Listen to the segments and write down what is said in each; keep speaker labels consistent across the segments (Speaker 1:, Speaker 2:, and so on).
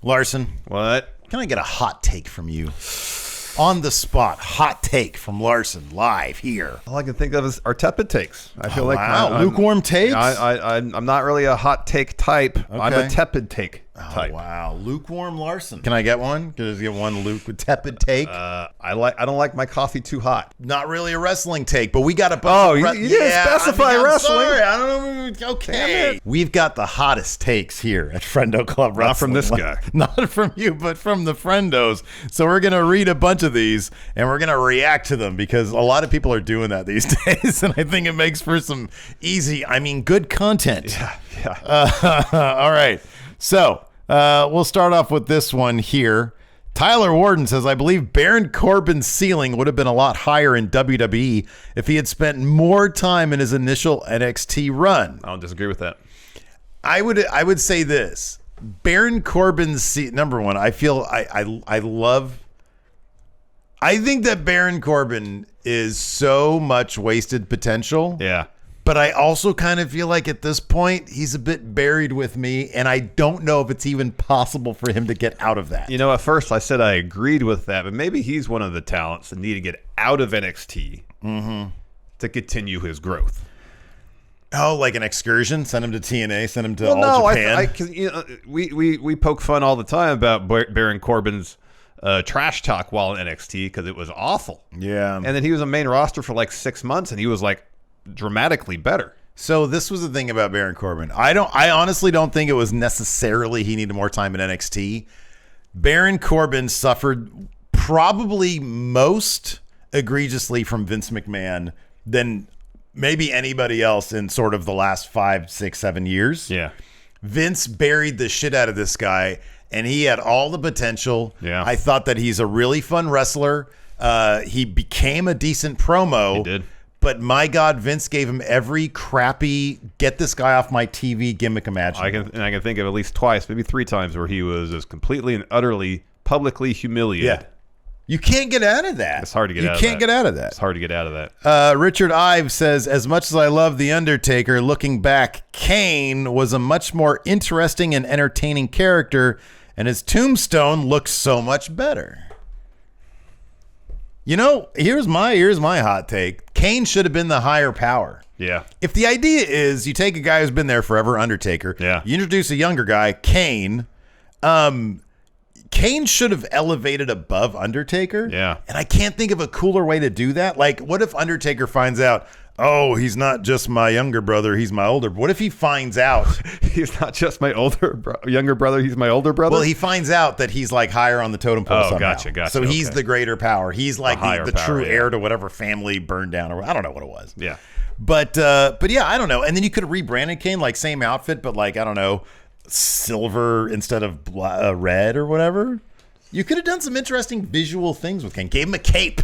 Speaker 1: Larson,
Speaker 2: What?
Speaker 1: can I get a hot take from you? On the spot, hot take from Larson, live here.
Speaker 2: All I can think of is our tepid takes. I feel like
Speaker 1: wow, lukewarm takes?
Speaker 2: I'm not really a hot take type. Okay. I'm a tepid take type.
Speaker 1: Oh, wow, lukewarm Larson. Can I get one? Can I just get one tepid take?
Speaker 2: I don't like my coffee too hot.
Speaker 1: Not really a wrestling take, but we got a bunch of
Speaker 2: you didn't specify
Speaker 1: I'm
Speaker 2: wrestling.
Speaker 1: Sorry, I don't know. Okay, we've got the hottest takes here at Friendo Club Wrestling.
Speaker 2: Not from this guy.
Speaker 1: Not from you, but from the Friendos. So we're gonna read a bunch of these and we're gonna react to them because a lot of people are doing that these days, and I think it makes for some good content.
Speaker 2: Yeah.
Speaker 1: All right. So we'll start off with this one here. Tyler Warden says, I believe Baron Corbin's ceiling would have been a lot higher in WWE if he had spent more time in his initial NXT run.
Speaker 2: I don't disagree with that.
Speaker 1: I would say this. Baron Corbin's number one, I think that Baron Corbin is so much wasted potential.
Speaker 2: Yeah.
Speaker 1: But I also kind of feel like at this point, he's a bit buried with me, and I don't know if it's even possible for him to get out of that.
Speaker 2: You know, at first I said I agreed with that, but maybe he's one of the talents that need to get out of NXT to continue his growth.
Speaker 1: Oh, like an excursion? Send him to TNA? Send him to All Japan?
Speaker 2: We poke fun all the time about Baron Corbin's trash talk while in NXT because it was awful.
Speaker 1: Yeah.
Speaker 2: And then he was a main roster for like 6 months, and he was like, dramatically better.
Speaker 1: So this was the thing about Baron Corbin. I honestly don't think it was necessarily he needed more time in NXT. Baron Corbin suffered probably most egregiously from Vince McMahon than maybe anybody else in sort of the last 5, 6, 7 years.
Speaker 2: Yeah.
Speaker 1: Vince buried the shit out of this guy, and he had all the potential.
Speaker 2: Yeah.
Speaker 1: I thought that he's a really fun wrestler. He became a decent promo.
Speaker 2: He did.
Speaker 1: But my God, Vince gave him every crappy, get this guy off my TV gimmick imaginable.
Speaker 2: I can think of at least twice, maybe 3 times, where he was just completely and utterly publicly humiliated.
Speaker 1: Yeah. You can't get out of that.
Speaker 2: It's hard to get out of that.
Speaker 1: You can't get out of that.
Speaker 2: It's hard to get out of that.
Speaker 1: Richard Ives says, as much as I love The Undertaker, looking back, Kane was a much more interesting and entertaining character, and his tombstone looks so much better. You know, here's my hot take. Kane should have been the higher power.
Speaker 2: Yeah.
Speaker 1: If the idea is you take a guy who's been there forever, Undertaker, you introduce a younger guy, Kane, Kane should have elevated above Undertaker.
Speaker 2: Yeah.
Speaker 1: And I can't think of a cooler way to do that. Like, what if Undertaker finds out, oh, he's not just my younger brother, he's my older. What if he finds out
Speaker 2: he's not just my younger brother, he's my older brother?
Speaker 1: Well, he finds out that he's like higher on the totem pole somehow.
Speaker 2: Gotcha.
Speaker 1: So he's the greater power. He's like the true heir to whatever family burned down, or I don't know what it was.
Speaker 2: Yeah.
Speaker 1: But yeah, I don't know. And then you could have rebranded Kane, like same outfit, but like, I don't know, silver instead of red or whatever. You could have done some interesting visual things with Kane. Gave him a cape.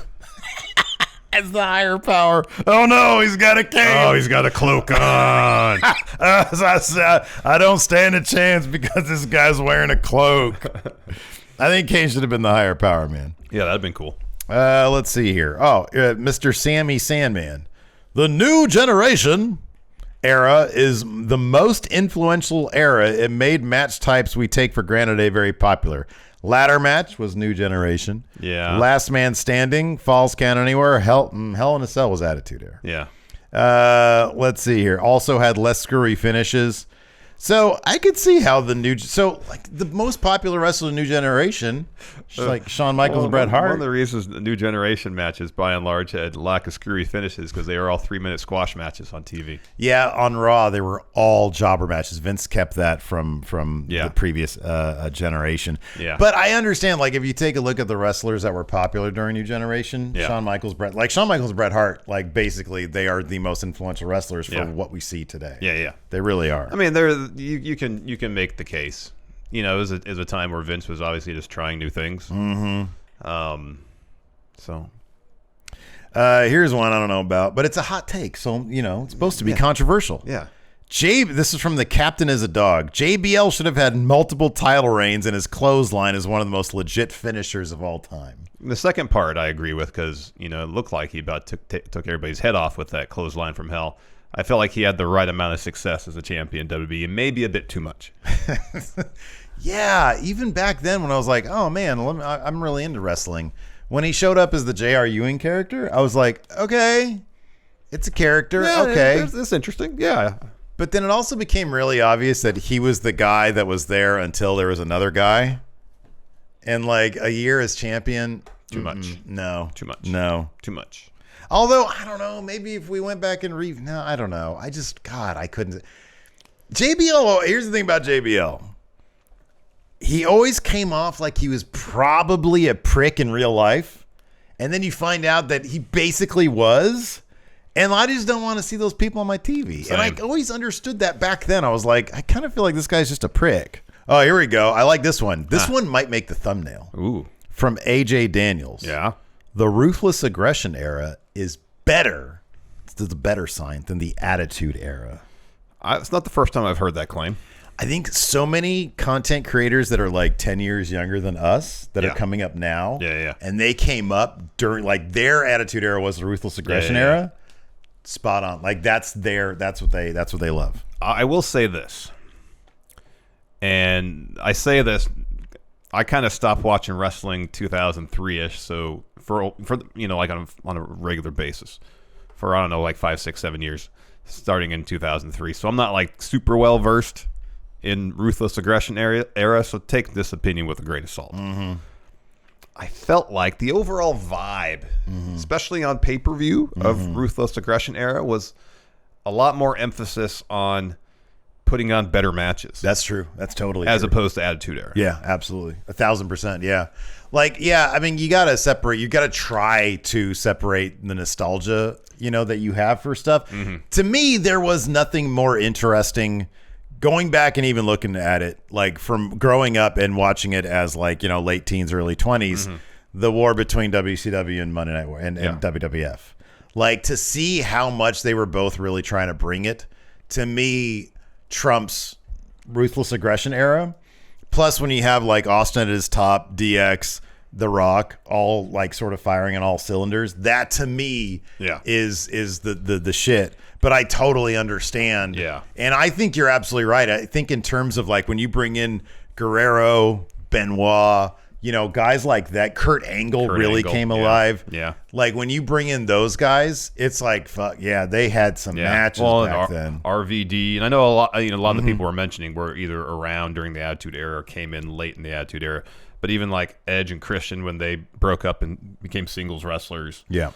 Speaker 1: As the higher power. Oh no, he's got a cape.
Speaker 2: Oh, he's got a cloak on.
Speaker 1: I don't stand a chance because this guy's wearing a cloak. I think Kane should have been the higher power, man.
Speaker 2: Yeah, that'd been cool.
Speaker 1: Let's see here. Oh, Mr. Sammy Sandman. The new generation era is the most influential era. It made match types we take for granted very popular. Ladder match was new generation.
Speaker 2: Yeah.
Speaker 1: Last man standing, falls count anywhere. Hell in a Cell was attitude era.
Speaker 2: Yeah.
Speaker 1: Let's see here. Also had less screwy finishes. So I could see how the most popular wrestler in the new generation, like Shawn Michaels and Bret Hart.
Speaker 2: One of the reasons the new generation matches, by and large, had lack of screwy finishes because they were all 3-minute squash matches on TV.
Speaker 1: Yeah, on Raw they were all jobber matches. Vince kept that from the previous generation.
Speaker 2: Yeah.
Speaker 1: But I understand, like, if you take a look at the wrestlers that were popular during new generation, Shawn Michaels, Bret Hart, like basically they are the most influential wrestlers for what we see today.
Speaker 2: Yeah.
Speaker 1: They really are.
Speaker 2: I mean, you can make the case. You know, it was a time where Vince was obviously just trying new things.
Speaker 1: Mm-hmm.
Speaker 2: So
Speaker 1: here's one I don't know about, but it's a hot take, so you know it's supposed to be controversial.
Speaker 2: Yeah.
Speaker 1: This is from the Captain is a Dog. JBL should have had multiple title reigns, and his clothesline is one of the most legit finishers of all time.
Speaker 2: The second part I agree with because it looked like he about took everybody's head off with that clothesline from hell. I felt like he had the right amount of success as a champion in WWE, and maybe a bit too much.
Speaker 1: Yeah, even back then when I was like, oh man, I'm really into wrestling. When he showed up as the J.R. Ewing character, I was like, okay, it's a character.
Speaker 2: Yeah,
Speaker 1: okay.
Speaker 2: It's interesting. Yeah.
Speaker 1: But then it also became really obvious that he was the guy that was there until there was another guy. And like a year as champion.
Speaker 2: Too much.
Speaker 1: No.
Speaker 2: Too much.
Speaker 1: No.
Speaker 2: Too much.
Speaker 1: Although, I don't know. Maybe if we went back and no, I don't know. I couldn't. JBL, here's the thing about JBL. He always came off like he was probably a prick in real life. And then you find out that he basically was. And I just don't want to see those people on my TV.
Speaker 2: Same.
Speaker 1: And I always understood that back then. I was like, I kind of feel like this guy's just a prick. Oh, here we go. I like this one. This one might make the thumbnail.
Speaker 2: Ooh.
Speaker 1: From AJ Daniels.
Speaker 2: Yeah.
Speaker 1: The ruthless aggression era is better. It's the better sign than the attitude era.
Speaker 2: It's not the first time I've heard that claim.
Speaker 1: I think so many content creators that are like 10 years younger than us that are coming up now.
Speaker 2: Yeah.
Speaker 1: And they came up during like their attitude era was the ruthless aggression era. Spot on. Like that's what they love.
Speaker 2: I will say this. And I say this, I kind of stopped watching wrestling 2003-ish, so for like on a regular basis for I don't know like 5, 6, 7 years, starting in 2003. So I'm not like super well versed in ruthless aggression era. So take this opinion with a grain of salt.
Speaker 1: Mm-hmm.
Speaker 2: I felt like the overall vibe, especially on pay-per-view of ruthless aggression era, was a lot more emphasis on putting on better matches.
Speaker 1: That's true. That's totally
Speaker 2: as
Speaker 1: true.
Speaker 2: opposed to attitude era.
Speaker 1: Yeah, absolutely. 1,000%. Yeah. Like, yeah, I mean, you got to separate, you got to try to separate the nostalgia, that you have for stuff. Mm-hmm. To me, there was nothing more interesting going back and even looking at it, like from growing up and watching it as like, late teens, early 20s, the war between WCW and Monday Night War and WWF. Like to see how much they were both really trying to bring it, to me, trumps ruthless aggression era. Plus when you have like Austin at his top, DX, The Rock, all like sort of firing on all cylinders, that to me is the shit. But I totally understand.
Speaker 2: Yeah.
Speaker 1: And I think you're absolutely right. I think in terms of like when you bring in Guerrero, Benoit, guys like that, Kurt Angle really came alive.
Speaker 2: Yeah.
Speaker 1: Like when you bring in those guys, it's like, fuck yeah, they had some matches back then.
Speaker 2: RVD, and I know a lot of the people we're mentioning were either around during the Attitude Era or came in late in the Attitude Era. But even like Edge and Christian, when they broke up and became singles wrestlers. Yeah.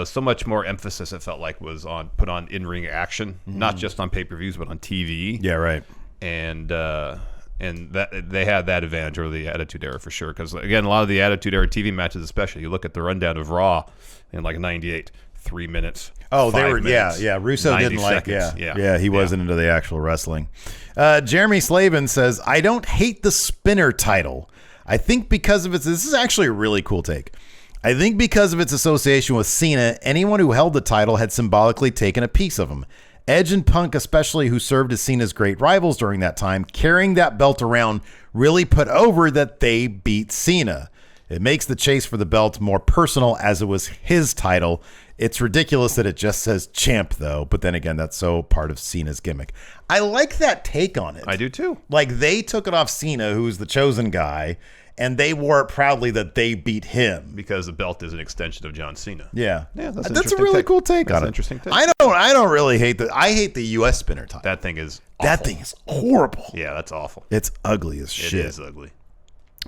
Speaker 2: So much more emphasis it felt like was put on in-ring action, not just on pay-per-views, but on TV.
Speaker 1: Yeah, right.
Speaker 2: And that they had that advantage over the Attitude Era for sure. Because again, a lot of the Attitude Era TV matches, especially, you look at the rundown of Raw in like '98, 3 minutes.
Speaker 1: Oh, they were
Speaker 2: minutes,
Speaker 1: Russo didn't
Speaker 2: seconds.
Speaker 1: like he wasn't into the actual wrestling. Jeremy Slavin says, I don't hate the spinner title. I think because of this is actually a really cool take. I think because of its association with Cena, anyone who held the title had symbolically taken a piece of him. Edge and Punk especially, who served as Cena's great rivals during that time, carrying that belt around really put over that they beat Cena. It makes the chase for the belt more personal as it was his title. It's ridiculous that it just says champ, though. But then again, that's so part of Cena's gimmick. I like that take on it.
Speaker 2: I do, too.
Speaker 1: Like, they took it off Cena, who's the chosen guy, and they wore it proudly that they beat him.
Speaker 2: Because the belt is an extension of John Cena.
Speaker 1: Yeah.
Speaker 2: That's
Speaker 1: a really cool take on it.
Speaker 2: Interesting take.
Speaker 1: I don't really hate I hate the U.S. spinner title.
Speaker 2: That thing is awful.
Speaker 1: That thing is horrible.
Speaker 2: Yeah, that's awful.
Speaker 1: It's ugly as shit.
Speaker 2: It is ugly.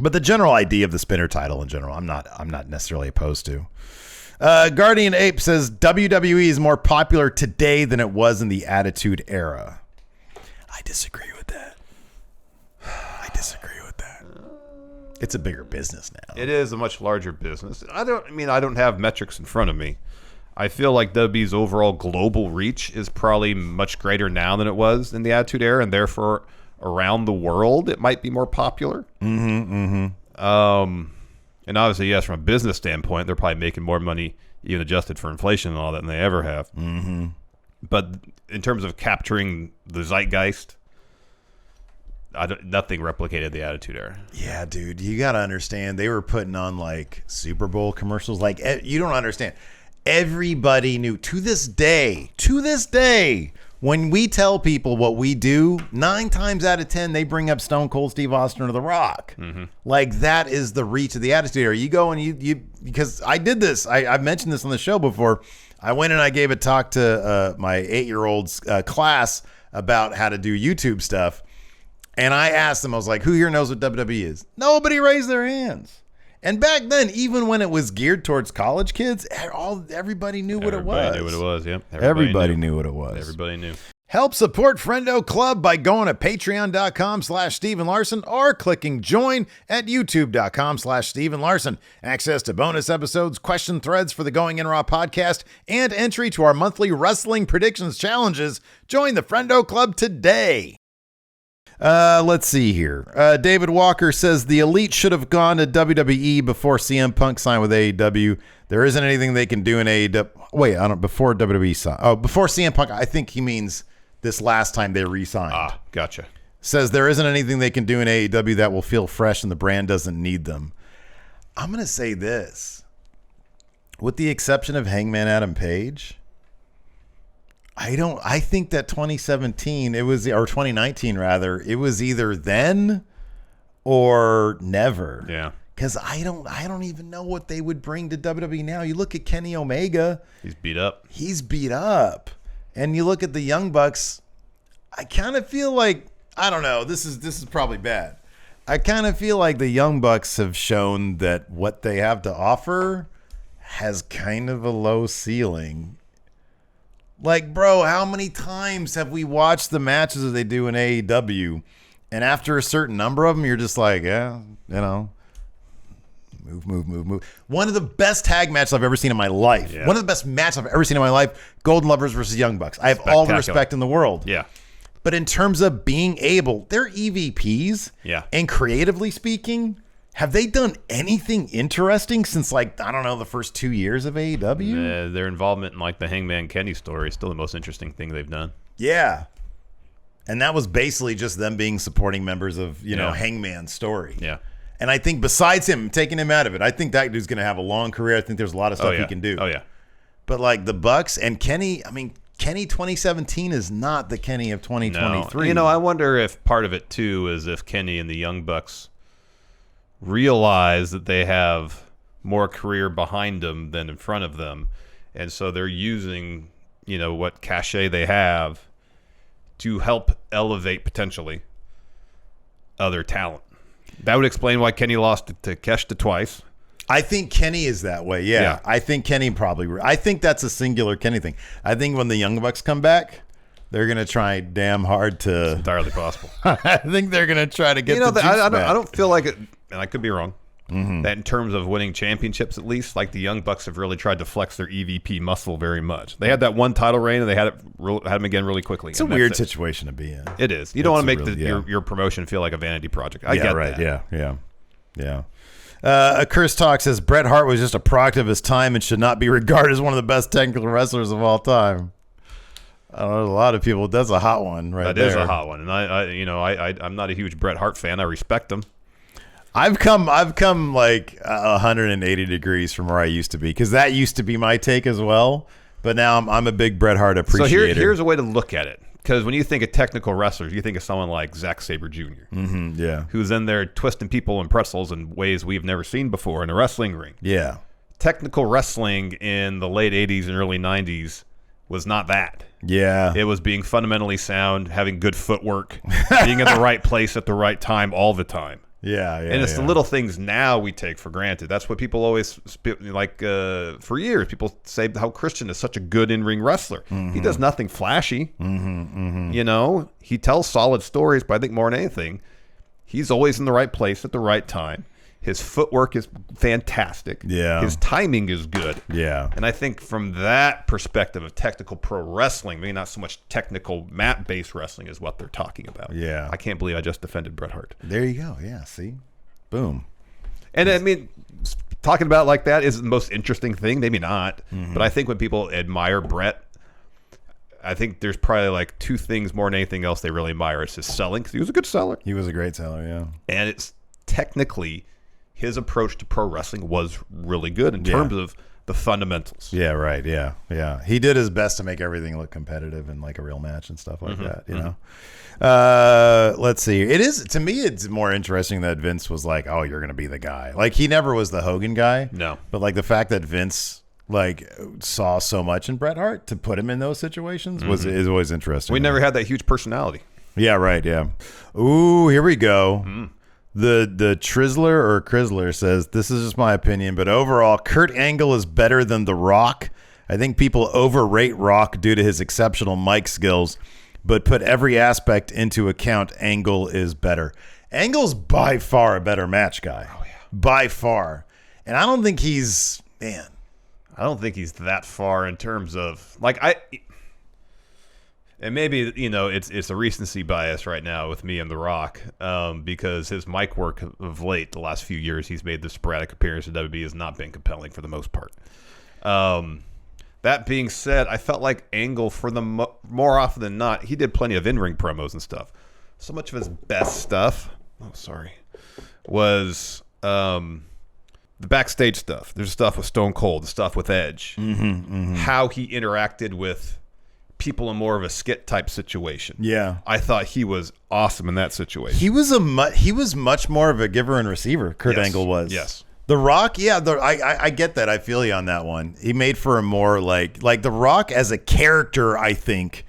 Speaker 1: But the general idea of the spinner title in general, I'm not necessarily opposed to. Guardian Ape says WWE is more popular today than it was in the Attitude Era. I disagree with that. It's a bigger business now.
Speaker 2: It is a much larger business. I don't have metrics in front of me. I feel like WWE's overall global reach is probably much greater now than it was in the Attitude Era, and therefore around the world it might be more popular. And obviously, yes, from a business standpoint, they're probably making more money, even adjusted for inflation and all that, than they ever have. But in terms of capturing the zeitgeist, nothing replicated the Attitude Era.
Speaker 1: Yeah, dude, you got to understand. They were putting on like Super Bowl commercials. Like, you don't understand. Everybody knew to this day, When we tell people what we do, 9 times out of 10, they bring up Stone Cold Steve Austin or The Rock. Like, that is the reach of the Attitude Era. You go and you because I did this. I've mentioned this on the show before. I went and I gave a talk to my 8-year-old's class about how to do YouTube stuff. And I asked them, I was like, who here knows what WWE is? Nobody raised their hands. And back then, even when it was geared towards college kids, everybody knew what it was.
Speaker 2: Everybody knew what it was, yep.
Speaker 1: Everybody knew what it was.
Speaker 2: Everybody knew.
Speaker 1: Help support Friendo Club by going to patreon.com/Steven Larson or clicking join at youtube.com/Steven Larson. Access to bonus episodes, question threads for the Going In Raw podcast, and entry to our monthly wrestling predictions challenges. Join the Friendo Club today. Let's see here. David Walker says the Elite should have gone to WWE before CM Punk signed with AEW. There isn't anything they can do in AEW. Wait, I don't. Before WWE signed. Oh, before CM Punk. I think he means this last time they re-signed.
Speaker 2: Ah, gotcha.
Speaker 1: Says there isn't anything they can do in AEW that will feel fresh, and the brand doesn't need them. I'm gonna say this, with the exception of Hangman Adam Page. I think that 2017, or 2019 rather, it was either then or never.
Speaker 2: Yeah.
Speaker 1: Because I don't even know what they would bring to WWE now. You look at Kenny Omega.
Speaker 2: He's beat up.
Speaker 1: And you look at the Young Bucks, I kind of feel like, I don't know, this is probably bad. I kind of feel like the Young Bucks have shown that what they have to offer has kind of a low ceiling. Like, bro, how many times have we watched the matches that they do in AEW, and after a certain number of them, you're just like, yeah, you know, move. One of the best tag matches I've ever seen in my life. Yeah. One of the best matches I've ever seen in my life, Golden Lovers versus Young Bucks. I have all the respect in the world.
Speaker 2: Yeah.
Speaker 1: But in terms of being able, they're EVPs.
Speaker 2: Yeah.
Speaker 1: And creatively speaking, have they done anything interesting since, like, I don't know, the first 2 years of AEW?
Speaker 2: Their involvement in, like, the Hangman Kenny story is still the most interesting thing they've done.
Speaker 1: Yeah. And that was basically just them being supporting members of, you know, Hangman's story.
Speaker 2: Yeah.
Speaker 1: And I think besides him, taking him out of it, I think that dude's going to have a long career. I think there's a lot of stuff he can do.
Speaker 2: Oh, yeah.
Speaker 1: But, like, the Bucks and Kenny, I mean, Kenny 2017 is not the Kenny of 2023.
Speaker 2: No. You know, I wonder if part of it, too, is if Kenny and the Young Bucks realize that they have more career behind them than in front of them, and so they're using, you know, what cachet they have to help elevate potentially other talent. That would explain why Kenny lost to Keshta twice.
Speaker 1: I think Kenny is that way. Yeah. I think Kenny I think that's a singular Kenny thing. I think when the Young Bucks come back, they're going to try damn hard to.
Speaker 2: It's entirely possible.
Speaker 1: I think they're going to try to get
Speaker 2: I don't feel like it, and I could be wrong, that in terms of winning championships, at least, like the Young Bucks have really tried to flex their EVP muscle very much. They had that one title reign, and they had them again really quickly.
Speaker 1: It's a weird situation to be in.
Speaker 2: It is. You don't want to make your promotion feel like a vanity project. I get
Speaker 1: right.
Speaker 2: that.
Speaker 1: Yeah. A Curse Talk says Bret Hart was just a product of his time and should not be regarded as one of the best technical wrestlers of all time. I don't know, a lot of people. That's a hot one, right?
Speaker 2: That is a hot one, and I'm not a huge Bret Hart fan. I respect him.
Speaker 1: I've come like 180 degrees from where I used to be, because that used to be my take as well. But now I'm a big Bret Hart appreciator.
Speaker 2: So here's a way to look at it. Because when you think of technical wrestlers, you think of someone like Zack Sabre Jr., who's in there twisting people in pretzels in ways we've never seen before in a wrestling ring.
Speaker 1: Yeah.
Speaker 2: Technical wrestling in the late 80s and early 90s was not that.
Speaker 1: Yeah.
Speaker 2: It was being fundamentally sound, having good footwork, being in the right place at the right time all the time.
Speaker 1: Yeah.
Speaker 2: And it's the little things now we take for granted. That's what people always, like, for years, people say how Christian is such a good in-ring wrestler. He does nothing flashy. You know, he tells solid stories, but I think more than anything, he's always in the right place at the right time. His footwork is fantastic.
Speaker 1: Yeah.
Speaker 2: His timing is good.
Speaker 1: Yeah.
Speaker 2: And I think from that perspective of technical pro wrestling, maybe not so much technical mat-based wrestling is what they're talking about.
Speaker 1: Yeah.
Speaker 2: I can't believe I just defended Bret Hart.
Speaker 1: There you go. Yeah, see? Boom.
Speaker 2: And I mean, talking about it like that is the most interesting thing. Maybe not. But I think when people admire Bret, I think there's probably like two things more than anything else they really admire. It's his selling, because he was a good seller.
Speaker 1: He was a great seller, yeah.
Speaker 2: And it's technically his approach to pro wrestling was really good in terms of the fundamentals.
Speaker 1: Yeah, right. Yeah, yeah. He did his best to make everything look competitive and like a real match and stuff like that. You know. Let's see. It is, to me, it's more interesting that Vince was like, "Oh, you're gonna be the guy." Like he never was the Hogan guy.
Speaker 2: No.
Speaker 1: But like the fact that Vince like saw so much in Bret Hart to put him in those situations is always interesting.
Speaker 2: We never had that huge personality.
Speaker 1: Yeah, right. Yeah. Ooh, here we go. The Trizler or Chrysler says, this is just my opinion, but overall, Kurt Angle is better than The Rock. I think people overrate Rock due to his exceptional mic skills, but put every aspect into account, Angle is better. Angle's by far a better match guy. Oh, yeah. By far. And I don't think he's, man.
Speaker 2: I don't think he's that far in terms of, like, and maybe, you know, it's a recency bias right now with me and The Rock, because his mic work of late, the last few years, he's made the sporadic appearance in WWE has not been compelling for the most part. That being said, I felt like Angle, for the more often than not, he did plenty of in-ring promos and stuff. So much of his best stuff, was the backstage stuff. There's stuff with Stone Cold, the stuff with Edge, how he interacted with people in more of a skit type situation.
Speaker 1: Yeah,
Speaker 2: I thought he was awesome in that situation.
Speaker 1: He was much more of a giver and receiver. Kurt Angle was.
Speaker 2: Yes.
Speaker 1: The Rock, yeah, I get that. I feel you on that one. He made for a more like The Rock as a character, I think,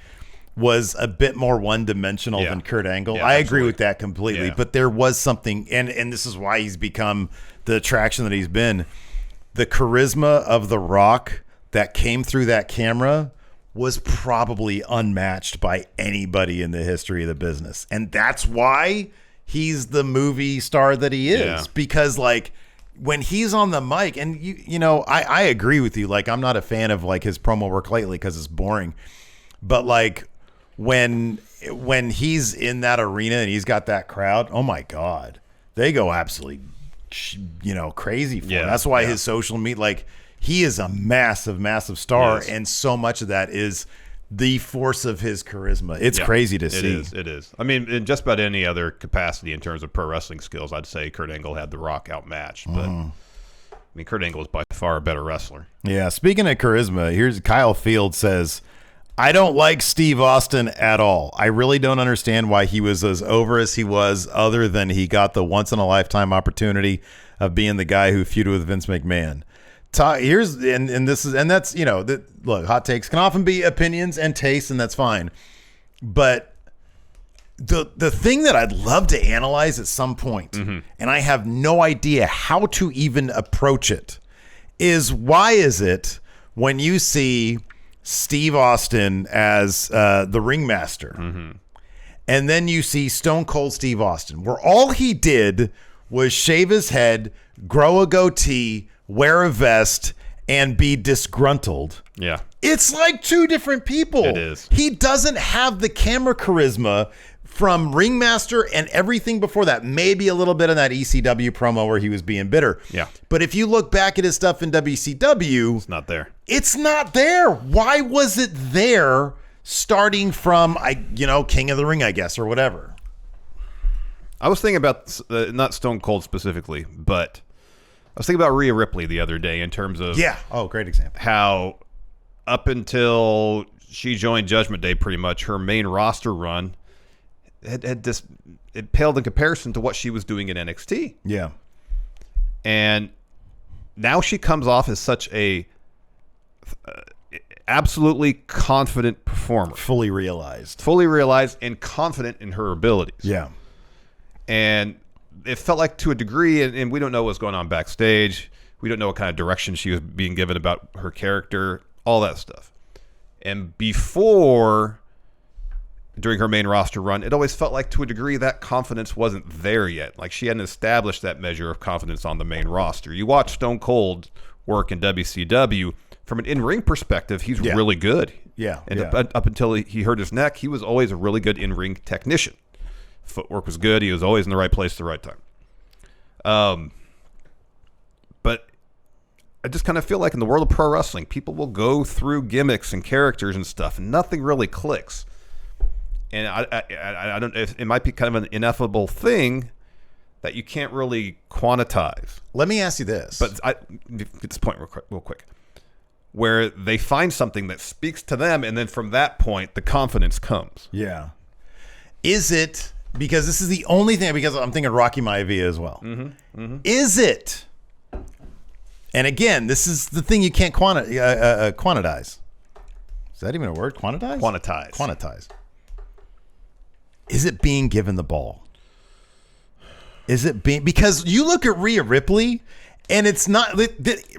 Speaker 1: was a bit more one-dimensional than Kurt Angle.
Speaker 2: Yeah,
Speaker 1: I agree with that completely.
Speaker 2: Yeah.
Speaker 1: But there was something, and this is why he's become the attraction that he's been. The charisma of The Rock that came through that camera was probably unmatched by anybody in the history of the business. And that's why he's the movie star that he is.
Speaker 2: Yeah.
Speaker 1: Because, like, when he's on the mic, and you know, I agree with you. Like, I'm not a fan of like his promo work lately because it's boring. But like when he's in that arena and he's got that crowd, oh my God, they go absolutely, you know, crazy for him. That's why his social media, like, he is a massive, massive star,
Speaker 2: Yes.
Speaker 1: and so much of that is the force of his charisma. It's crazy to see.
Speaker 2: It is. I mean, in just about any other capacity in terms of pro wrestling skills, I'd say Kurt Angle had The Rock outmatched. But I mean, Kurt Angle is by far a better wrestler.
Speaker 1: Yeah. Speaking of charisma, here's Kyle Field says, I don't like Steve Austin at all. I really don't understand why he was as over as he was, other than he got the once in a lifetime opportunity of being the guy who feuded with Vince McMahon. That's, you know, look, hot takes can often be opinions and tastes, and that's fine. But the thing that I'd love to analyze at some point, and I have no idea how to even approach it, is why is it when you see Steve Austin as the ringmaster, and then you see Stone Cold Steve Austin, where all he did was shave his head, grow a goatee, wear a vest, and be disgruntled.
Speaker 2: Yeah.
Speaker 1: It's like two different people.
Speaker 2: It is.
Speaker 1: He doesn't have the camera charisma from Ringmaster and everything before that. Maybe a little bit in that ECW promo where he was being bitter.
Speaker 2: Yeah.
Speaker 1: But if you look back at his stuff in WCW,
Speaker 2: It's not there.
Speaker 1: it's not there. Why was it there starting from, King of the Ring, I guess, or whatever?
Speaker 2: I was thinking about, not Stone Cold specifically, but I was thinking about Rhea Ripley the other day in terms of
Speaker 1: great example.
Speaker 2: how up until she joined Judgment Day, pretty much her main roster run had this, it paled in comparison to what she was doing in NXT.
Speaker 1: Yeah.
Speaker 2: And now she comes off as such a absolutely confident performer,
Speaker 1: Fully realized
Speaker 2: and confident in her abilities.
Speaker 1: Yeah.
Speaker 2: And it felt like, to a degree, and we don't know what's going on backstage. We don't know what kind of direction she was being given about her character, all that stuff. And before, during her main roster run, it always felt like, to a degree, that confidence wasn't there yet. Like, she hadn't established that measure of confidence on the main roster. You watch Stone Cold work in WCW, from an in-ring perspective, he's really good.
Speaker 1: Yeah.
Speaker 2: And up until he hurt his neck, he was always a really good in-ring technician. Footwork was good. He was always in the right place at the right time. But I just kind of feel like in the world of pro wrestling, people will go through gimmicks and characters and stuff, and nothing really clicks. And I don't. It might be kind of an ineffable thing that you can't really quantize.
Speaker 1: Let me ask you this.
Speaker 2: But get this point real quick. where they find something that speaks to them, and then from that point, the confidence comes.
Speaker 1: Yeah. Is it, because this is the only thing, because I'm thinking Rocky Maivia as well. Is it, and again, this is the thing you can't quantize. Is that even a word? Quantize? Quantize. Is it being given the ball? Is it being, because you look at Rhea Ripley, and it's not,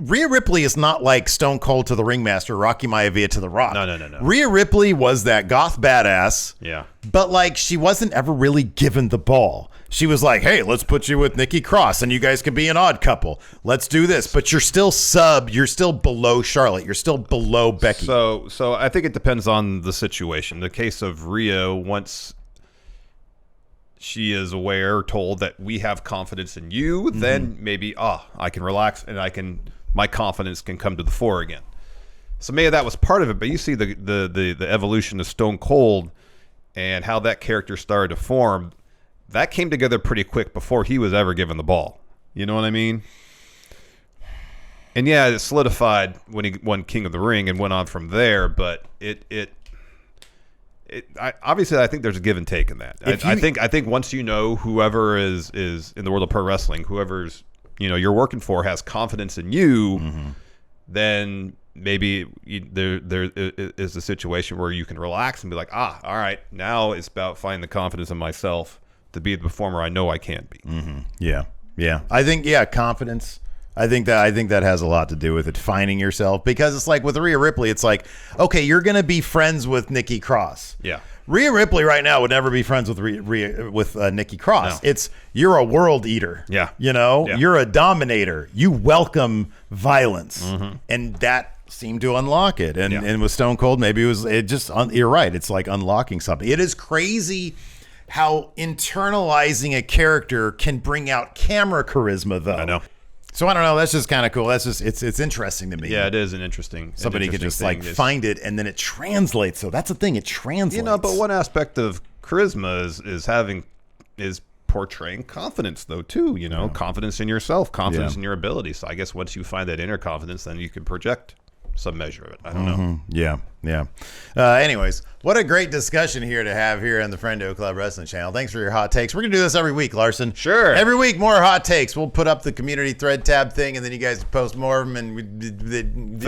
Speaker 1: Rhea Ripley is not like Stone Cold to the Ringmaster, Rocky Maivia to The Rock.
Speaker 2: No.
Speaker 1: Rhea Ripley was that goth badass.
Speaker 2: Yeah.
Speaker 1: But like, she wasn't ever really given the ball. She was like, hey, let's put you with Nikki Cross and you guys can be an odd couple. Let's do this. But you're still you're still below Charlotte. You're still below Becky.
Speaker 2: So I think it depends on the situation. The case of Rhea, once she is aware, told that we have confidence in you, then maybe, I can relax and my confidence can come to the fore again. So maybe that was part of it, but you see the evolution of Stone Cold and how that character started to form. That came together pretty quick before he was ever given the ball. You know what I mean? And yeah, it solidified when he won King of the Ring and went on from there, but obviously, I think there's a give and take in that. I think once you know whoever is in the world of pro wrestling, whoever's you're working for has confidence in you, then maybe there is a situation where you can relax and be like, all right, now it's about finding the confidence in myself to be the performer I know I can be.
Speaker 1: Yeah. I think confidence. I think that has a lot to do with it, finding yourself, because it's like with Rhea Ripley, it's like, okay, you're going to be friends with Nikki Cross.
Speaker 2: Yeah.
Speaker 1: Rhea Ripley right now would never be friends with Nikki Cross. No. You're a world eater.
Speaker 2: Yeah.
Speaker 1: You're a dominator. You welcome violence, and that seemed to unlock it. And with Stone Cold, maybe you're right. It's like unlocking something. It is crazy how internalizing a character can bring out camera charisma, though.
Speaker 2: I know.
Speaker 1: So I don't know. That's just kind of cool. That's just it's interesting to me.
Speaker 2: Yeah, it is an interesting.
Speaker 1: Somebody could just like find it and then it translates. So that's the thing. It translates.
Speaker 2: But one aspect of charisma is portraying confidence, though, too. Confidence in yourself, confidence in your ability. So I guess once you find that inner confidence, then you can project some measure of it. I don't know.
Speaker 1: Yeah. Anyways, what a great discussion here to have here on the Friendo Club Wrestling Channel. Thanks for your hot takes. We're going to do this every week, Larson.
Speaker 2: Sure.
Speaker 1: Every week, more hot takes. We'll put up the community thread tab thing, and then you guys post more of them, and